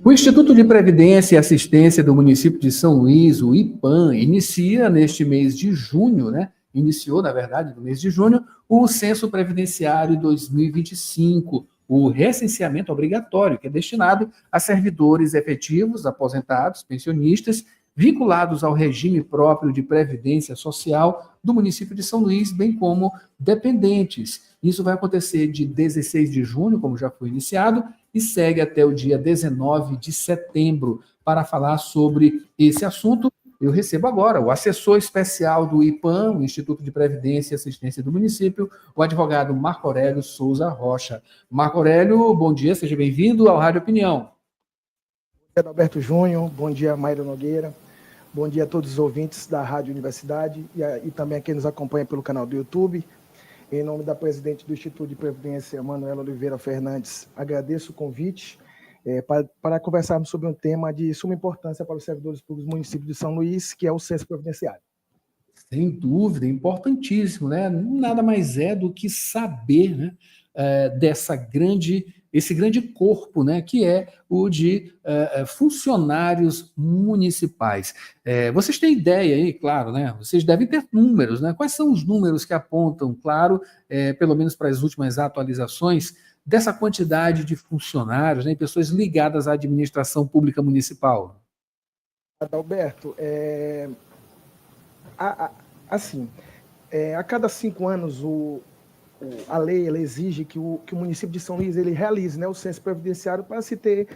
O Instituto de Previdência e Assistência do município de São Luís, o IPAM, inicia neste mês de junho, né? Iniciou, na verdade, no mês de junho, o Censo Previdenciário 2025, o recenseamento obrigatório, que é destinado a servidores efetivos, aposentados, pensionistas, vinculados ao regime próprio de previdência social do município de São Luís, bem como dependentes. Isso vai acontecer de 16 de junho, como já foi iniciado, e segue até o dia 19 de setembro. Para falar sobre esse assunto, eu recebo agora o assessor especial do IPAM, o Instituto de Previdência e Assistência do Município, o advogado Marco Aurélio Souza Rocha. Marco Aurélio, bom dia, seja bem-vindo ao Rádio Opinião. Bom dia, Alberto Júnior, bom dia, Mayra Nogueira, bom dia a todos os ouvintes da Rádio Universidade e também a quem nos acompanha pelo canal do YouTube. Em nome da presidente do Instituto de Previdência, Manuela Oliveira Fernandes, agradeço o convite para conversarmos sobre um tema de suma importância para os servidores públicos do município de São Luís, que é o censo previdenciário. Sem dúvida, importantíssimo, né? Nada mais é do que saber, né, esse grande corpo, né, que é o de funcionários municipais. Vocês têm ideia aí, claro, né? Vocês devem ter números, né? Quais são os números que apontam, claro, pelo menos para as últimas atualizações, dessa quantidade de funcionários, né, e pessoas ligadas à administração pública municipal? Adalberto, assim, a cada 5 anos a lei ela exige que o município de São Luís ele realize, né, o censo previdenciário para se ter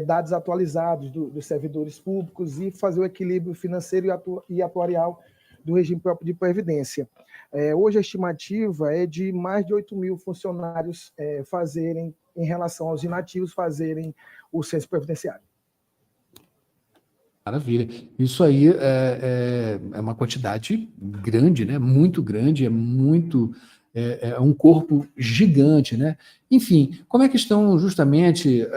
dados atualizados dos servidores públicos e fazer o equilíbrio financeiro e atuarial do regime próprio de previdência. Hoje a estimativa é de mais de 8.000 funcionários fazerem, em relação aos inativos, fazerem o censo previdenciário. Maravilha. Isso aí é uma quantidade grande, né? Muito grande, é um corpo gigante, né? Enfim, como é que estão justamente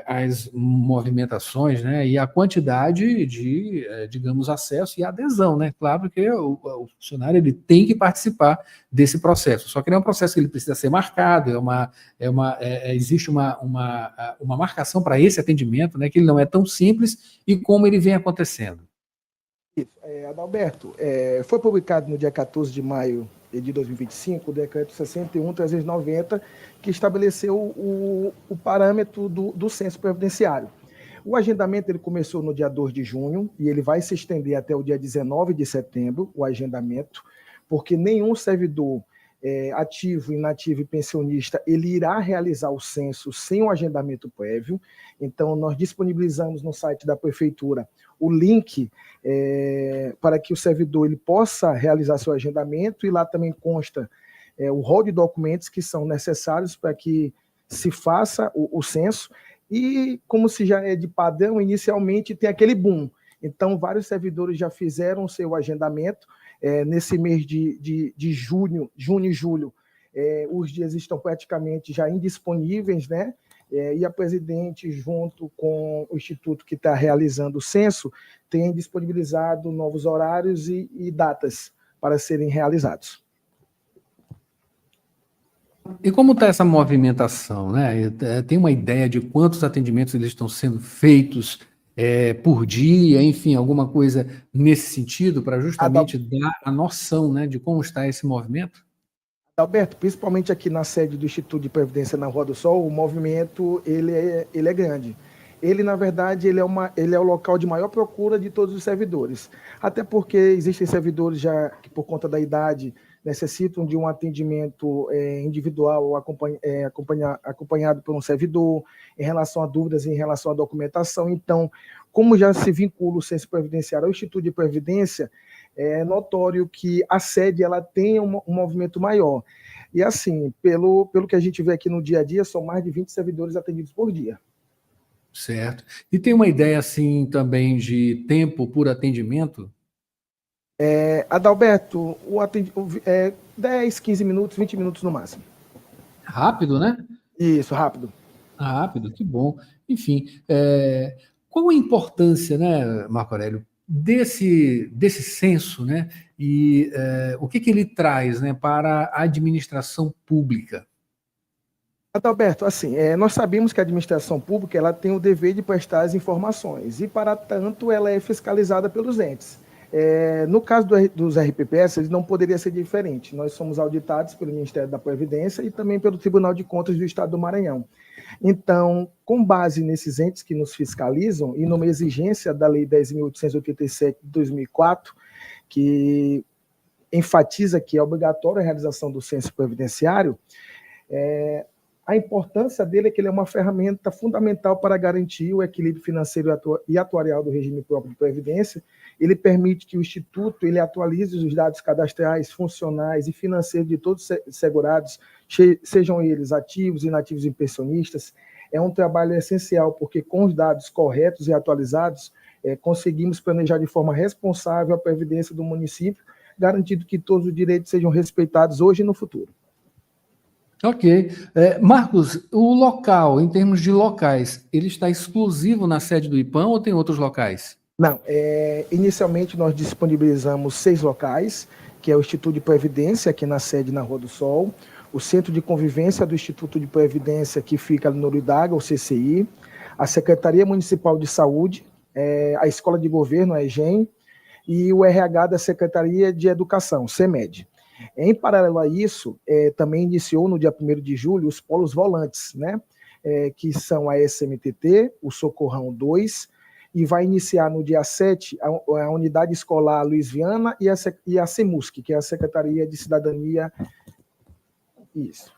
as movimentações, né? E a quantidade de, digamos, acesso e adesão, né? Claro que o funcionário ele tem que participar desse processo, só que não é um processo que ele precisa ser marcado, existe uma marcação para esse atendimento, né? Que ele não é tão simples e como ele vem acontecendo. Adalberto, foi publicado no dia 14 de maio de 2025 o decreto 61.390, que estabeleceu o parâmetro do censo previdenciário. O agendamento ele começou no dia 2 de junho e ele vai se estender até o dia 19 de setembro, o agendamento, porque nenhum servidor ativo, inativo e pensionista, ele irá realizar o censo sem um agendamento prévio. Então, nós disponibilizamos no site da Prefeitura o link para que o servidor ele possa realizar seu agendamento, e lá também consta o rol de documentos que são necessários para que se faça o censo, e como se já é de padrão, inicialmente tem aquele boom. Então, vários servidores já fizeram o seu agendamento. Nesse mês de junho e julho, os dias estão praticamente já indisponíveis, né? E a presidente, junto com o instituto que está realizando o censo, tem disponibilizado novos horários e datas para serem realizados. E como está essa movimentação, né? Tem uma ideia de quantos atendimentos eles estão sendo feitos por dia, enfim, alguma coisa nesse sentido, para justamente dar a noção, né, de como está esse movimento? Alberto, principalmente aqui na sede do Instituto de Previdência na Rua do Sol, o movimento ele é grande. Ele, na verdade, ele é o local de maior procura de todos os servidores. Até porque existem servidores já que, por conta da idade, necessitam de um atendimento individual, acompanhado por um servidor, em relação a dúvidas, em relação à documentação. Então, como já se vincula o censo previdenciário ao Instituto de Previdência, é notório que a sede ela tem um movimento maior. E assim, pelo que a gente vê aqui no dia a dia, são mais de 20 servidores atendidos por dia. Certo. E tem uma ideia, assim, também de tempo por atendimento? Adalberto, 10, 15 minutos, 20 minutos no máximo. Rápido, né? Isso, rápido. Rápido, que bom. Enfim, qual a importância, né, Marco Aurélio, desse censo, né? E o que ele traz, né, para a administração pública? Adalberto, assim, nós sabemos que a administração pública ela tem o dever de prestar as informações e, para tanto, ela é fiscalizada pelos entes. No caso dos RPPS, ele não poderia ser diferente. Nós somos auditados pelo Ministério da Previdência e também pelo Tribunal de Contas do Estado do Maranhão. Então, com base nesses entes que nos fiscalizam e numa exigência da Lei 10.887 de 2004, que enfatiza que é obrigatória a realização do censo previdenciário, a importância dele é que ele é uma ferramenta fundamental para garantir o equilíbrio financeiro e atuarial do regime próprio de previdência. Ele permite que o Instituto ele atualize os dados cadastrais, funcionais e financeiros de todos os segurados, sejam eles ativos, inativos e pensionistas. É um trabalho essencial, porque com os dados corretos e atualizados, conseguimos planejar de forma responsável a previdência do município, garantindo que todos os direitos sejam respeitados hoje e no futuro. Ok. Marcos, o local, em termos de locais, ele está exclusivo na sede do IPAM ou tem outros locais? Não, inicialmente nós disponibilizamos 6 locais, que é o Instituto de Previdência, aqui na sede na Rua do Sol, o Centro de Convivência do Instituto de Previdência, que fica no Noridaga, o CCI, a Secretaria Municipal de Saúde, a Escola de Governo, a EGEM, e o RH da Secretaria de Educação, CEMED. Em paralelo a isso, também iniciou no dia 1º de julho os polos volantes, né? Que são a SMTT, o Socorrão 2, e vai iniciar no dia 7 a Unidade Escolar Luiz Viana e a CEMUSC, que é a Secretaria de Cidadania. Isso.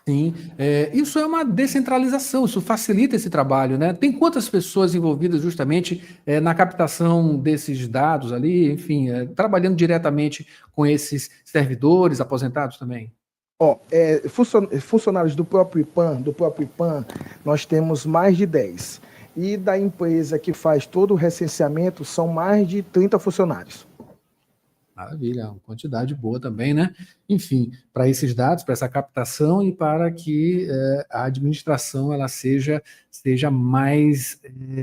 Sim, isso é uma descentralização, isso facilita esse trabalho, né? Tem quantas pessoas envolvidas justamente na captação desses dados ali, enfim, trabalhando diretamente com esses servidores aposentados também? Funcionários do próprio IPAM, nós temos mais de 10. E da empresa que faz todo o recenseamento, são mais de 30 funcionários. Maravilha, uma quantidade boa também, né? Enfim, para esses dados, para essa captação e para que a administração ela seja mais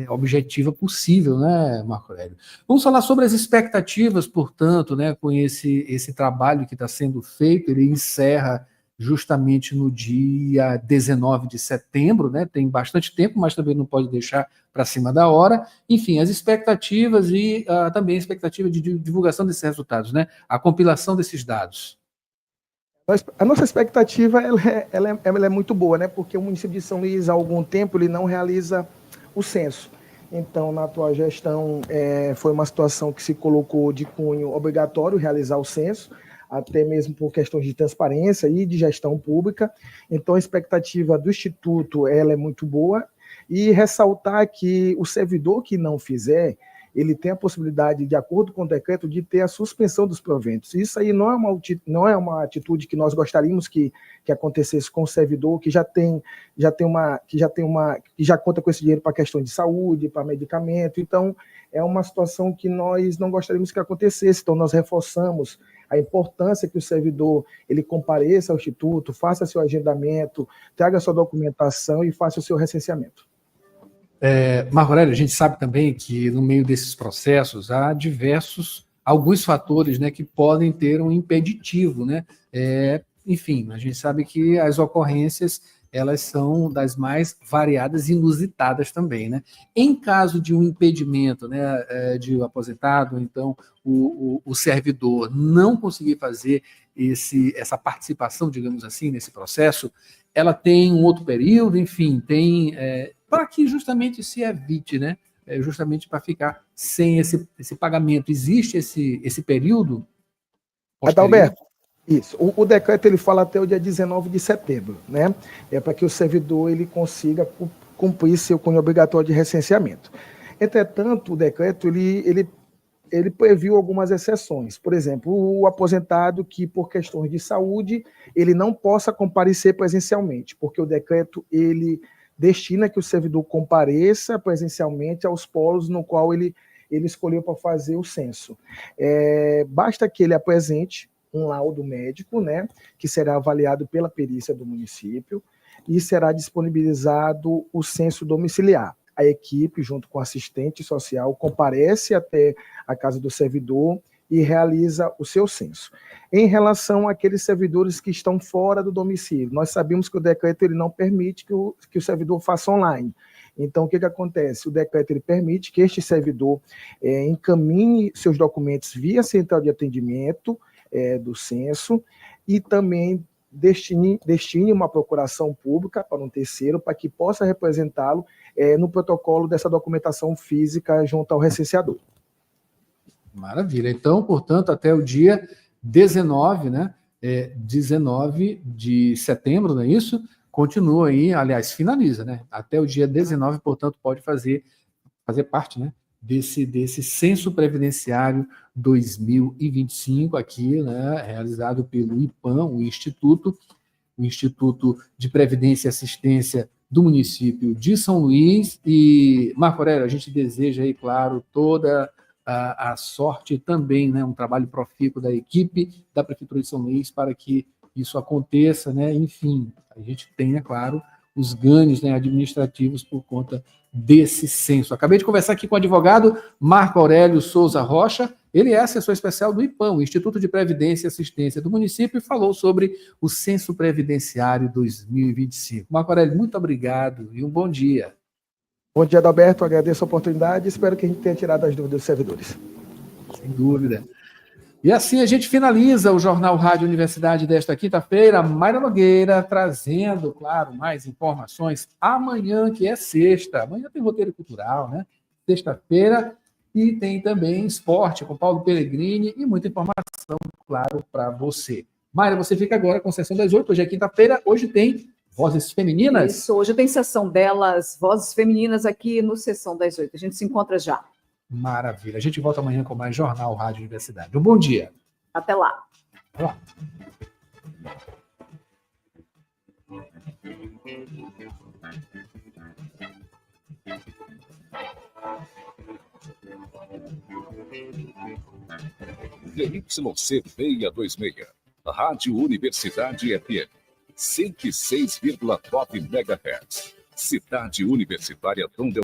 objetiva possível, né, Marco Aurélio? Vamos falar sobre as expectativas, portanto, né, com esse trabalho que está sendo feito. Ele encerra justamente no dia 19 de setembro, né? Tem bastante tempo, mas também não pode deixar para cima da hora. Enfim, as expectativas e também a expectativa de divulgação desses resultados, né? A compilação desses dados. A nossa expectativa ela é muito boa, né? Porque o município de São Luís, há algum tempo, ele não realiza o censo. Então, na atual gestão, foi uma situação que se colocou de cunho obrigatório realizar o censo, até mesmo por questões de transparência e de gestão pública. Então, a expectativa do Instituto ela é muito boa, e ressaltar que o servidor que não fizer, ele tem a possibilidade, de acordo com o decreto, de ter a suspensão dos proventos. Isso aí não é uma atitude que nós gostaríamos que acontecesse com o servidor que já conta com esse dinheiro para questão de saúde, para medicamento. Então, é uma situação que nós não gostaríamos que acontecesse. Então, nós reforçamos a importância que o servidor ele compareça ao Instituto, faça seu agendamento, traga sua documentação e faça o seu recenseamento. Marco Aurélio, a gente sabe também que no meio desses processos há alguns fatores, né, que podem ter um impeditivo, né? Enfim, a gente sabe que as ocorrências elas são das mais variadas e inusitadas também, né? Em caso de um impedimento, né, de um aposentado, então o servidor não conseguir fazer essa participação, digamos assim, nesse processo, ela tem um outro período, enfim, tem para que justamente se evite, né? Justamente para ficar sem esse pagamento. Existe esse período posterior? Adalberto, isso. O decreto ele fala até o dia 19 de setembro, né? É para que o servidor ele consiga cumprir seu cunho obrigatório de recenseamento. Entretanto, o decreto ele previu algumas exceções. Por exemplo, o aposentado que, por questões de saúde, ele não possa comparecer presencialmente, porque o decreto ele destina que o servidor compareça presencialmente aos polos no qual ele escolheu para fazer o censo. Basta que ele apresente um laudo médico, né, que será avaliado pela perícia do município, e será disponibilizado o censo domiciliar. A equipe, junto com o assistente social, comparece até a casa do servidor e realiza o seu censo. Em relação àqueles servidores que estão fora do domicílio, nós sabemos que o decreto ele não permite que o servidor faça online. Então, o que acontece? O decreto ele permite que este servidor encaminhe seus documentos via central de atendimento do censo e também destine uma procuração pública para um terceiro, para que possa representá-lo no protocolo dessa documentação física junto ao recenseador. Maravilha. Então, portanto, até o dia 19, né? 19 de setembro, não é isso? Continua aí, aliás, finaliza, né? Até o dia 19, portanto, pode fazer parte, né? Desse censo previdenciário 2025 aqui, né? Realizado pelo IPAM, o Instituto de Previdência e Assistência do município de São Luís. E, Marco Aurélio, a gente deseja aí, claro, toda a sorte também, né, um trabalho profícuo da equipe da Prefeitura de São Luís para que isso aconteça, né, enfim, a gente tenha, claro, os ganhos, né, administrativos por conta desse censo. Acabei de conversar aqui com o advogado Marco Aurélio Souza Rocha, ele é assessor especial do IPAM, o Instituto de Previdência e Assistência do município, e falou sobre o Censo Previdenciário 2025. Marco Aurélio, muito obrigado e um bom dia. Bom dia, Adalberto. Agradeço a oportunidade e espero que a gente tenha tirado as dúvidas dos servidores. Sem dúvida. E assim a gente finaliza o Jornal Rádio Universidade desta quinta-feira. Mayra Nogueira trazendo, claro, mais informações amanhã, que é sexta. Amanhã tem roteiro cultural, né? Sexta-feira. E tem também esporte com Paulo Pellegrini e muita informação, claro, para você. Mayra, você fica agora com a sessão das 8. Hoje é quinta-feira. Hoje tem Vozes Femininas? Isso, hoje tem sessão delas, Vozes Femininas, aqui no Sessão das 8. A gente se encontra já. Maravilha. A gente volta amanhã com mais Jornal Rádio Universidade. Um bom dia. Até lá. Até lá. DYC 626, Rádio Universidade FM. 106,9 MHz. Cidade Universitária Tondela.